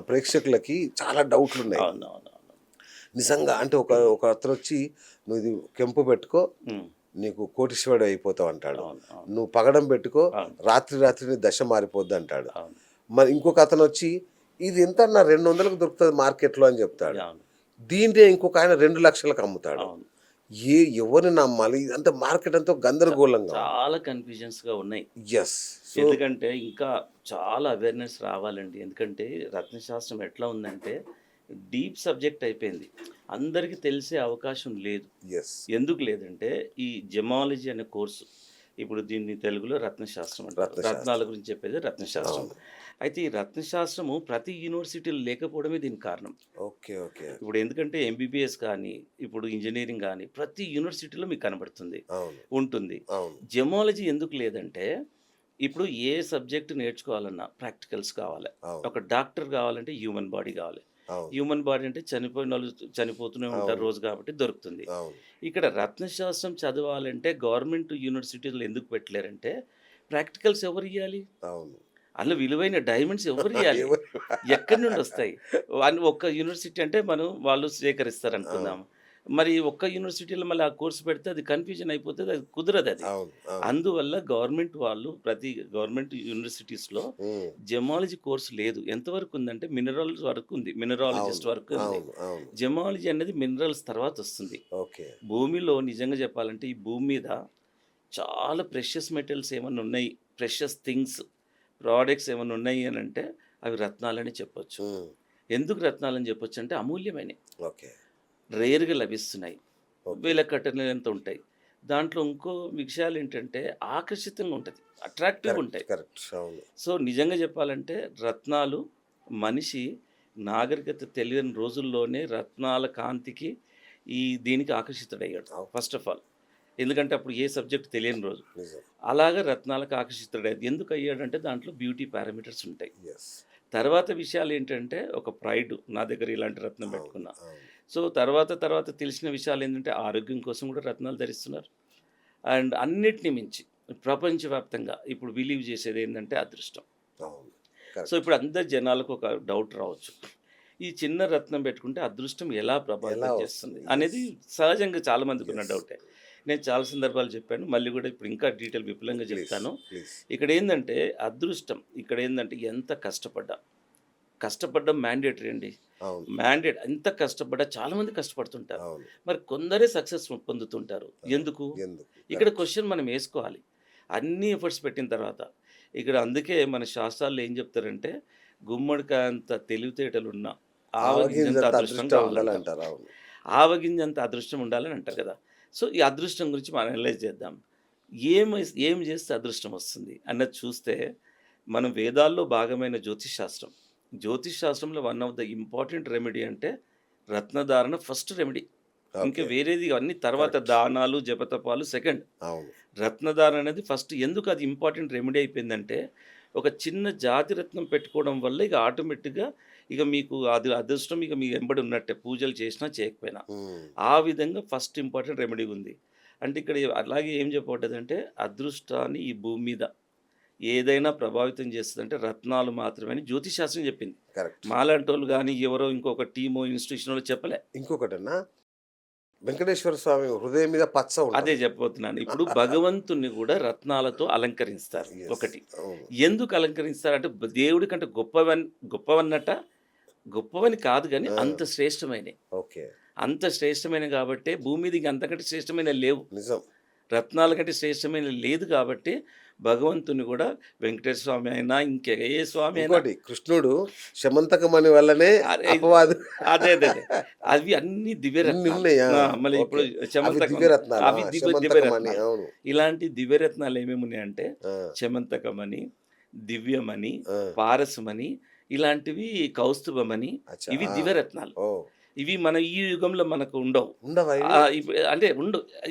ప్రేక్షకులకి చాలా డౌట్లున్నాయి. అవునవునవును. నిజంగా అంటే ఒక అతనొచ్చి "నువ్వు ఇది కెంపు పెట్టుకో, హ్మ్. నీకు కోటీశ్వరుడు అయిపోతావు" అంటాడు. అవును. అవును. "నువ్వు పగడం పెట్టుకో, అవును. రాత్రి నీ దశ మారిపోద్ది" అంటాడు. అవును. మరి ఇంకొక అతనొచ్చి "ఇది ఎంతన్నా 200కి దొరుకుతది మార్కెట్‌లో" అని చెప్తాడు. అవును. దీన్నే ఇంకొక ఆయన 2,00,000కి అమ్ముతాడు. అవును. ఎవరిని నమ్మాలి? ఇదంతా మార్కెట్ అంతా గందరగోళంగా ఉంది. చాలా కన్‌ఫ్యూజన్స్‌గా ఉన్నాయి. యెస్. సో ఎందుకంటే ఇంకా చాలా అవేర్‌నెస్ రావాలండి. ఎందుకంటే రత్నశాస్త్రం ఎట్లా ఉందంటే డీప్ సబ్జెక్ట్ అయిపోయింది. అందరికీ తెలిసే అవకాశం లేదు. యెస్. ఎందుకు లేదంటే ఈ జెమాలజీ అనే కోర్సు ఇప్పుడు దీన్ని తెలుగులో రత్నశాస్త్రం అంటారు. రత్నశాస్త్రం. రత్నాల గురించి చెప్పేది రత్నశాస్త్రం. అవును. అయితే ఈ రత్నశాస్త్రము ప్రతి యూనివర్సిటీలో లేకపోవడమే దీనికి కారణం. ఓకే. ఓకే. ఇప్పుడు ఎందుకంటే ఎంబీబీఎస్ కానీ, ఇప్పుడు ఇంజినీరింగ్ కానీ ప్రతి యూనివర్సిటీలో మీకు కనబడుతుంది, అవును. ఉంటుంది. అవును. జెమాలజీ ఎందుకు లేదంటే ఇప్పుడు ఏ సబ్జెక్ట్ నేర్చుకోవాలన్నా ప్రాక్టికల్స్ కావాలి. అవును. ఒక డాక్టర్ కావాలంటే హ్యూమన్ బాడీ కావాలి. అవును. హ్యూమన్ బాడీ అంటే చనిపోయినోళ్ళు చనిపోతూనే ఉంటారు అవును. రోజు కాబట్టి దొరుకుతుంది. అవును. ఇక్కడ రత్నశాస్త్రం చదవాలంటే గవర్నమెంట్ యూనివర్సిటీలో ఎందుకు పెట్టలేరంటే ప్రాక్టికల్స్ ఎవరు ఇయ్యాలి? అవును. అందులో విలువైన డైమండ్స్ ఎవరు ఇయ్యాలి? ఎవరు ఎక్కడి నుండి వస్తాయి? ఒక్క యూనివర్సిటీ అంటే వాళ్ళు సేకరిస్తారనుకుందాం. అవును. మరి ఒక్క యూనివర్సిటీలో మళ్ళీ ఆ కోర్స్ పెడితే అది కన్‌ఫ్యూజన్ అయిపోతది. అది కుదరదది. అవును. అవును. అందువల్ల గవర్నమెంట్ వాళ్ళు ప్రతి గవర్నమెంట్ యూనివర్సిటీస్‌లో హ్మ్. జెమాలజీ కోర్స్ లేదు. ఎంతవరకు ఉందంటే మినరల్స్ వరకు ఉంది. మినరాలజిస్ట్ అవును. వరకు ఉంది. అవును. అవును. జెమాలజీ అనేది మినరల్స్ తర్వాత వస్తుంది. ఓకే. భూమిలో నిజంగా చెప్పాలంటే ఈ భూమి మీద చాలా ప్రెషియస్ మెటల్స్ ఏమన్నా ఉన్నాయి, ప్రెషియస్ థింగ్స్, ప్రోడక్ట్స్ ఏమన్నా ఉన్నాయి అనంటే అవి రత్నాలని చెప్పొచ్చు. హ్మ్. ఎందుకు రత్నాలని చెప్పొచ్చంటే అమూల్యమైనయి. ఓకే. రేర్‌గా లభిస్తున్నాయి. ఓకే. వేల కట్టలేనంత ఉంటాయి. దాంట్లో ఇంకో విషయాలేంటంటే ఆకర్షితంగా ఉంటది. అట్రాక్టివ్‌గా కరెక్ట్. ఉంటాయి. కరెక్ట్. అవును. సో, నిజంగా చెప్పాలంటే రత్నాలు మనిషి నాగరికత తెలియని రోజుల్లోనే రత్నాల కాంతికి దీనికి ఆకర్షితుడయ్యాడు. అవును. First of all. ఎందుకంటే అప్పుడు ఏ సబ్జెక్ట్ తెలియని రోజు. నిజం. అలాగా రత్నాలకు ఆకర్షితుడయ్యాడు. ఎందుకయ్యాడంటే దాంట్లో బ్యూటీ పారామీటర్స్ ఉంటాయి. యెస్. తర్వాత విషయాలేంటంటే ఒక ప్రైడ్ నా దగ్గర ఇలాంటి రత్నం అవును. పెట్టుకున్నా. అవును. సో, తర్వాత తెలిసిన విషయాలేంటంటే ఆరోగ్యం కోసం కూడా రత్నాలు ధరిస్తున్నారు. అండ్ అన్నిటిని మించి ప్రపంచవ్యాప్తంగా ఇప్పుడు బిలీవ్ చేసేదేంటంటే అదృష్టం. అవును. So, correct. ఇప్పుడు అందరి జనాలకు ఒక డౌట్ రావచ్చు. ఈ చిన్న రత్నం పెట్టుకుంటే అదృష్టం ఎలా ఎలా ప్రభావితం చేస్తుంది? వస్తుంది? అనేది యెస్. సహజంగా చాలా మందికున్న యెస్. డౌటే. నేను చాలా సందర్భాలు చెప్పాను. మళ్ళీ కూడా ఇప్పుడు ఇంకా విపులంగా ప్లీజ్. చెప్తాను. ప్లీజ్. ఇక్కడేందంటే అదృష్టం ఇక్కడేందంటే ఎంత కష్టపడ్డం మ్యాండేటరీ అండి. అవును. ఎంత కష్టపడ్డా చాలామంది కష్టపడుతుంటారు. అవును. మరి కొందరే సక్సెస్ పొందుతుంటారు. అవును. ఎందుకు? ఎందుకు? ఇక్కడ కరెక్ట్. క్వెషన్ మనం యేసుకోవాలి. అన్ని ఎఫర్ట్స్ పెట్టిన తర్వాత. ఇక్కడ అందుకే మన శాస్త్రాల్లో ఏం చెప్తారంటే, గుమ్మడికాయ అంత తెలివితేటలున్న ఆవగింజంత ఆవగింజంత అదృష్టం అదృష్టం కావాలంటారు. ఉండాలంటారు. అవును. ఆవగింజంత అదృష్టం ఉండాలని అంటారు కదా! సో, ఈ అదృష్టం గురించి మనం అనలైజ్ చేద్దాం. ఏం చేస్తే అదృష్టం వస్తుంది అన్నది చూస్తే, మనం వేదాల్లో భాగమైన జ్యోతిష్ శాస్త్రంలో one of the important remedy అంటే రత్నధారణ ఫస్ట్ రెమెడీ. ఇంకా ఓకే. వేరేది అన్నీ తర్వాత కరెక్ట్. దానాలు, జపతపాలు సెకండ్. అవును. రత్నధారణ అనేది ఫస్ట్. ఎందుకు అది ఇంపార్టెంట్ రెమెడీ అయిపోయిందంటే, ఒక చిన్న జాతి రత్నం పెట్టుకోవడం వల్ల ఇక ఆటోమేటిక్‌గా ఇక మీకు అది అదృష్టం ఇక మీ వెంబడి ఉన్నట్టే పూజలు చేసినా చేయకపోయినా. హ్మ్. ఆ విధంగా ఫస్ట్ ఇంపార్టెంట్ రెమెడీ ఉంది. అంటే ఇక్కడ అలాగే ఏం చెప్పబడ్డదంటే అదృష్టాన్ని ఈ భూమి మీద ఏదైనా ప్రభావితం చేస్తదంటే రత్నాలు మాత్రమే అని జ్యోతిష్ శాస్త్రం చెప్పింది. కరెక్ట్. మాలాంటోళ్ళు గాని, ఎవరో ఇంకొక టీమో, ఇన్‌స్టిట్యూషనోళ్ళు చెప్పలే. ఇంకొకటన్నా వెంకటేశ్వర స్వామి హృదయం మీద పచ్చ అదే ఉంటది. చెప్పబోతున్నాను. ఇప్పుడు భగవంతుడిని కూడా రత్నాలతో అలంకరిస్తారు. యెస్. ఒకటి. అవును. ఎందుకు అలంకరిస్తారంటే దేవుడి కంటే గొప్పవన్నట గొప్పవని కాదు గానీ ఆ! అంత శ్రేష్టమైనయి. ఓకే. అంత శ్రేష్టమైనవి గాబట్టే భూమి మీద ఇంక అంతకంటే శ్రేష్టమైనవి లేవు. నిజం. రత్నాల కంటే శ్రేష్టమైనవి లేదు కాబట్టి భగవంతుని కూడా వెంకటేశ్వర స్వామి అయినా, ఏ స్వామి అయినా ఇంకోటి కృష్ణుడు శమంతకమణి వల్లనే అరే అపవాదు అదే. అవి అన్నీ ఇన్ని దివ్యరత్నాలు. ఉన్నాయా? మళ్ళీ ఇప్పుడు ఓకే. అవి చెమంతకం దివ్యరత్నాలా? అవి శమంతకమణి. దివ్యరత్నాలు. అవును. ఇలాంటి దివ్యరత్నాలు ఏమేమున్నాయంటే ఆ! చెమంతకమణి, దివ్యమణి, ఆ! పారసమణి, ఇలాంటివి కౌస్తుభమణి, అచ్చా! ఇవి ఆ! దివ్యరత్నాలు. ఓహ్! ఇవి మన ఈ యుగంలో మనకు ఉండవు. ఉండవా ఇవి? అంటే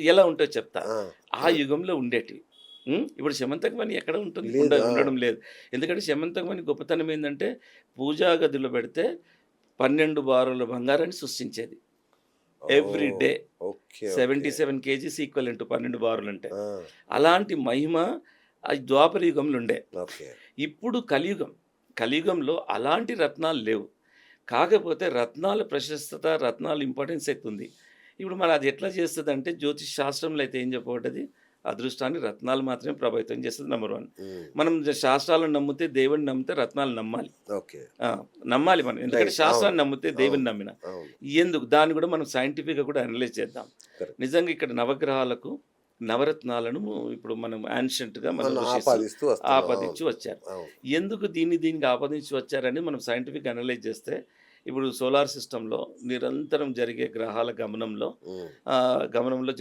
ఎలా ఉంటాయో చెప్తా. ఆ! ఆ యుగంలో ఉండేటివి. ఇప్పుడు శమంతకమణి ఎక్కడ ఉంటుంది? లేదు. ఆ! ఉండడం లేదు. ఎందుకంటే శమంతకమణి గొప్పతనం ఏందంటే పూజా గదిలో పెడితే 12 బారుల బంగారాన్ని సృష్టించేది. Every oh! Day okay. Okay. 77 kgs equivalent 12 బారులంటే. ఆ! అలాంటి మహిమ ద్వాపర యుగంలో ఉండే. ఓకే. ఇప్పుడు కలియుగంలో అలాంటి రత్నాలు లేవు. కాకపోతే రత్నాల ప్రశస్తత, రత్నాల ఇంపార్టెన్స్ ఎక్కువుంది. ఇప్పుడు మరి అది ఎట్లా చేస్తదంటే జ్యోతిష్ శాస్త్రంలో అయితే ఏం చెప్పబడ్డది? అదృష్టాన్ని రత్నాలు మాత్రమే ప్రభావితం చేస్తది నంబర్ 1. హ్మ్. మనం శాస్త్రాలను నమ్మితే, దేవుడిని నమ్మితే రత్నాలు నమ్మాలి. ఓకే. ఆ! నమ్మాలి మనం. ఎందుకంటే రైట్. అవును. శాస్త్రాన్ని నమ్మితే దేవుడిని అవును. నమ్మిన. అవును. ఎందుకు? దాన్ని కూడా మనం సైంటిఫిక్‌గా కూడా అనలైజ్ చేద్దాం. కరెక్ట్. నిజంగా ఇక్కడ నవగ్రహాలకు నవరత్నాలను ఇప్పుడు మనం యాన్షియంట్‌గా మన మనం ఋషీస్ ఆపాదిస్తూ వస్తున్నాం. అవును. ఆపాదించి వచ్చారు. అవును. ఎందుకు దీనికి ఆపాదించి వచ్చారని మనం సైంటిఫిక్‌గా అనలైజ్ చేస్తే, ఇప్పుడు సోలార్ సిస్టమ్‌లో నిరంతరం జరిగే గ్రహాల గమనంలో హ్మ్.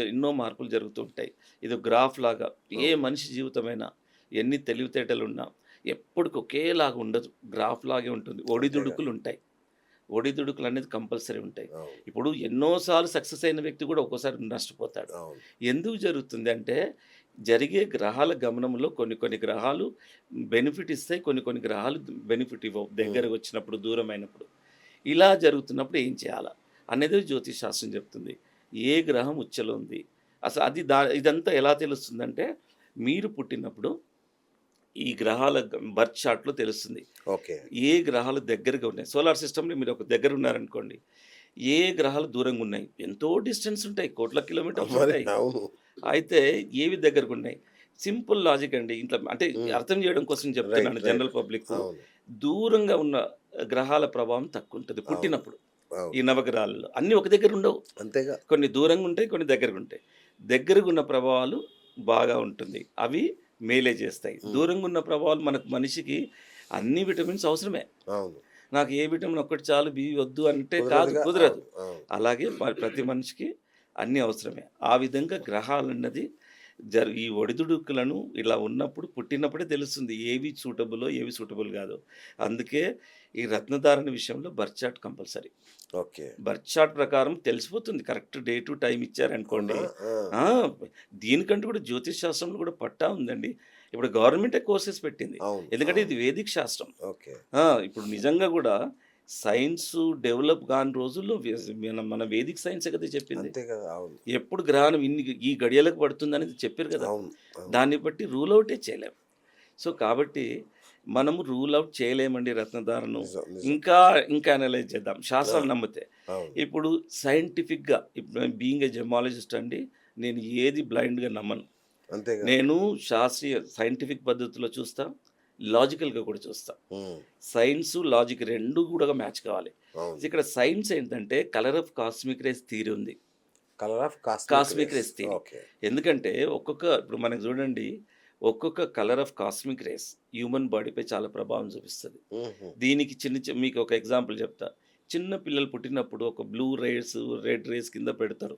ఎన్నో మార్పులు జరుగుతూ ఉంటాయి. ఇది గ్రాఫ్ లాగా ఏ అవును. మనిషి జీవితమైనా ఎన్ని తెలివితేటలున్నా ఎప్పటికి ఒకేలాగా ఉండదు. గ్రాఫ్ లాగే ఉంటుంది. అంతేగా. ఒడిదుడుకులుంటాయి. ఒడిదుడుకులనేది కంపల్సరీ ఉంటాయి. అవును. ఇప్పుడు ఎన్నో సార్లు సక్సెస్ అయిన వ్యక్తి కూడా ఒక్కోసారి నష్టపోతాడు. అవును. ఎందుకు జరుగుతుంది అంటే, జరిగే గ్రహాల గమనంలో కొన్ని కొన్ని గ్రహాలు బెనిఫిట్ ఇస్తాయి. కొన్ని కొన్ని గ్రహాలు బెనిఫిట్ ఇవ్వవు. హ్మ్. దగ్గరకొచ్చినప్పుడు, దూరమైనప్పుడు. ఇలా జరుగుతున్నప్పుడు ఏం చేయాలా? అనేది జ్యోతిష్ శాస్త్రం చెప్తుంది. ఏ గ్రహం ఉచ్చులో ఉంది? అసలు అది ఇదంతా ఎలా తెలుస్తుందంటే, మీరు పుట్టినప్పుడు ఈ గ్రహాల బర్త్ చార్ట్‌లో తెలుస్తుంది. ఓకే. ఏ గ్రహాలు దగ్గరగా ఉన్నాయి. సోలార్ సిస్టమ్‌లో మీరు ఒక దగ్గర ఉన్నారనుకోండి. ఏ గ్రహాలు దూరంగా ఉన్నాయి. ఎంతో డిస్టెన్స్ ఉంటాయి. కోట్ల కిలోమీటర్లు మరి ఉంటాయి. అవును. అయితే ఏవి దగ్గరగున్నాయి. సింపుల్ లాజిక్ అండి. ఇంట్లో అంటే హ్మ్. అర్థం చేయడం కోసం రైట్. చెప్తున్నాను రైట్. జనరల్ పబ్లిక్‌కు. అవును. దూరంగా ఉన్న గ్రహాల ప్రభావం తక్కువుంటది అవును. పుట్టినప్పుడు. ఈ అవును. నవగ్రహాలలో. అన్నీ ఒక దగ్గర ఉండవు. అంతేగా. కొన్ని దూరంగా ఉంటాయి. కొన్ని దగ్గరగుంటాయి. దగ్గరగున్న ప్రభావాలు బాగా ఉంటుంది. అవి మేలే చేస్తాయి. హ్మ్. దూరంగా ఉన్న ప్రభావాలు మనిషికి అన్ని విటమిన్స్ అవసరమే. అవును. నాకు ఏ విటమిన్ ఒక్కటి చాలు బి వద్దు అంటే కాదు, కుదరదుగా. కుదరదు. అవును. అవును. అలాగే ప్రతి మనిషికి అన్నీ అవసరమే. ఆ విధంగా గ్రహాలన్నది ఈ ఒడిదుడుకులను ఇలా ఉన్నప్పుడు పుట్టినప్పుడే తెలుస్తుంది. ఏవి సూటబులో, ఏవి సూటబుల్ కాదో. అందుకే ఈ రత్నధారణ విషయంలో birth chart compulsory. Okay. Birth chart ప్రకారం తెలిసిపోతుంది. కరెక్ట్ డే టు టైమ్ అవునా? ఇచ్చారనుకోండి. ఆ! ఆ! దీనికంటూ కూడా జ్యోతిష్ శాస్త్రంలో కూడా పట్టా ఉందండి. ఇప్పుడు గవర్నమెంటే కోర్సెస్ పెట్టింది. అవును. ఎందుకంటే అవును. ఇది వేదిక్ శాస్త్రం. ఓకే. ఇప్పుడు నిజంగా గూడా సైన్సు డెవలప్ కాని రోజుల్లో మన వేదిక్ సైన్సే కదా చెప్పింది. అంతే కదా! అవును. ఎప్పుడు గ్రహణం ఈ గడియలకు పడుతుందనేది చెప్పారు కదా! అవును. అవును. దాన్ని బట్టి రూల్ ఔటే చేయలేం. సో, కాబట్టి మనము రూల్ ఔట్ చేయలేమండి రత్నధారను. నిజం. నిజం. ఇంకా అనలైజ్ చేద్దాం. ఆ! శాస్త్రాలు నమ్మితే. అవును. ఇప్పుడు సైంటిఫిక్‌గా ఇప్పుడు బీయింగ్ ఎ జెమాలజిస్ట్ అండి, నేను ఏది బ్లైండ్‌గా నమ్మను. అంతేగా. నేను శాస్త్రీయ సైంటిఫిక్ పద్ధతిలో చూస్తా. లాజికల్‌గా కూడా చూస్తా. హ్మ్. సైన్సు, లాజిక్ 2 కూడా మ్యాచ్ కావాలి. అవును. ఇక్కడ సైన్స్ ఏంటంటే colour of cosmic rays theory ఉంది. Colour of cosmic cosmic rays. Rays theory. Okay. ఎందుకంటే ఇప్పుడు మనకు చూడండి, ఒక్కొక్క colour of cosmic rays human బాడీపై చాలా ప్రభావం చూపిస్తది. హుహు. దీనికి మీకు ఒక ఎగ్జాంపుల్ చెప్తా. చిన్న పిల్లలు పుట్టినప్పుడు ఒక బ్లూ రేస్, రెడ్ రేస్ కింద పెడతారు.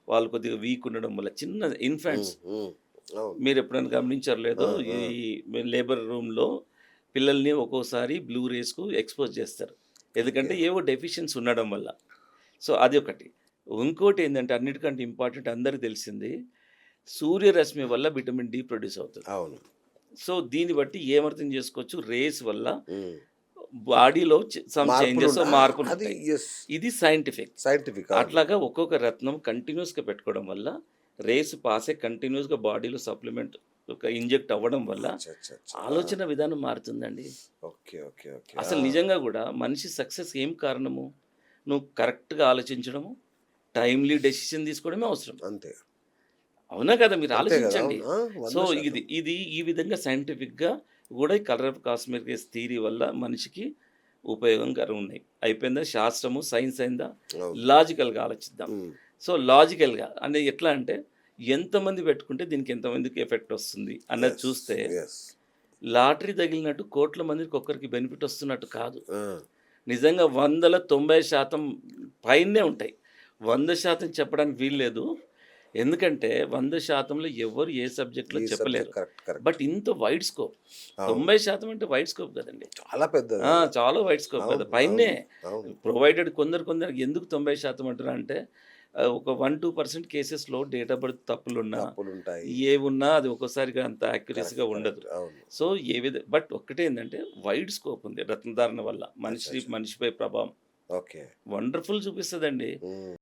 వాళ్ళు కొద్దిగా వీక్ ఉండడం వల్ల చిన్న హ్మ్. ఇన్ఫాంట్స్ హ్మ్. అవును. మీరెప్పుడైనా గమనించారో లేదో, ఆ! ఈ ఆ! లేబర్ రూమ్‌లో పిల్లల్ని ఒక్కోసారి బ్లూ రేస్‌కు ఎక్స్‌పోజ్ చేస్తారు. ఓకే. ఎందుకంటే ఏవో డెఫిషియన్సీ ఉండడం వల్ల. సో, అది ఒకటి. ఇంకోటేందంటే అన్నిటికంటే ఇంపార్టెంట్ అందరికి తెలిసింది, సూర్యరశ్మి వల్ల విటమిన్ డి ప్రొడ్యూస్ అవుతది. అవును. సో, దీన్ని బట్టి ఏమర్థం చేసుకోవచ్చు, రేస్ వల్ల హ్మ్. బాడీలో సమ్ చేంజెస్, మార్పులుండ ఆ! అది మార్పులుంటాయి. యెస్. ఇది సైంటిఫిక్. సైంటిఫిక్. అవును. అట్లాగా ఒక్కొక్క రత్నం కంటిన్యూయస్‌గా పెట్టుకోవడం వల్ల, రేస్ పాసే కంటిన్యూయస్‌గా బాడీలో సప్లిమెంట్ ఇంజెక్ట్ అవ్వడం వల్ల అచ్చచ్చచ్చ! ఆ! ఆలోచన విధానం మారుతుందండి. ఓకే. ఓకే. ఓకే. ఆ! అసలు నిజంగా గూడా మనిషి సక్సెస్ ఏం కారణము? నువ్వు కరెక్ట్‌గా ఆలోచించడము, టైమ్‌లీ డెసిషన్ తీసుకోవడమే అవసరం. అంతే. అవునా కదా! మీరు అంతే గదా! ఆలోచించండి. అవును. ఆ! సో, 100% ఇది ఈ విధంగా సైంటిఫిక్‌గా గూడా ఈ colour of cosmic rays theory వల్ల మనిషికి ఉపయోగకరం ఉన్నాయి. అయిపోయిందా? శాస్త్రము, సైన్స్ అయిందా? అవును. లాజికల్‌గా ఆలోచిద్దాం. హ్మ్. సో, లాజికల్‌గా అంటే ఎట్లా అంటే ఎంతమంది పెట్టుకుంటే దీనికి ఎంతమందికి ఎఫెక్ట్ వస్తుంది అన్నది యెస్. చూస్తే, యెస్. లాటరీ తగిలినట్టు కోట్ల మందికి ఒక్కరికి బెనిఫిట్ వస్తున్నట్టు కాదు. ఆ! నిజంగా 100లో 90% పైనే ఉంటాయి. 100% చెప్పడానికి వీల్లేదు. ఎందుకంటే 100%లో ఎవ్వరు ఏ సబ్జెక్ట్‌లో ఈ చెప్పలేరు. Subject correct. కరెక్ట్. బట్ ఇంత వైడ్ స్కోప్. అవును. 90% అంటే వైడ్ స్కోప్ కదండీ. చాలా పెద్దదది. చాలా వైడ్ స్కోప్ కదా! అవును. పైనే. అవును. అవును. ప్రొవైడెడ్ కొందరు ఎందుకు 90% అంటున్నారంటే ఒక 1, 2% కేసెస్‌లో డేట్ ఆఫ్ బర్త్ తప్పులున్నా, తప్పులుంటాయి. ఏవున్నా అది ఒక్కోసారిగా అంత యాక్యురసీగా కరెక్ట్. ఉండదు. కరెక్ట్. అవును. సో, బట్ ఒక్కటేందంటే వైడ్ స్కోప్ ఉంది రత్నధారణ వల్ల. అచ్చచ్చ! మనిషిపై ప్రభావం. ఓకే. వండర్‌ఫుల్ చూపిస్తదండి. హ్మ్.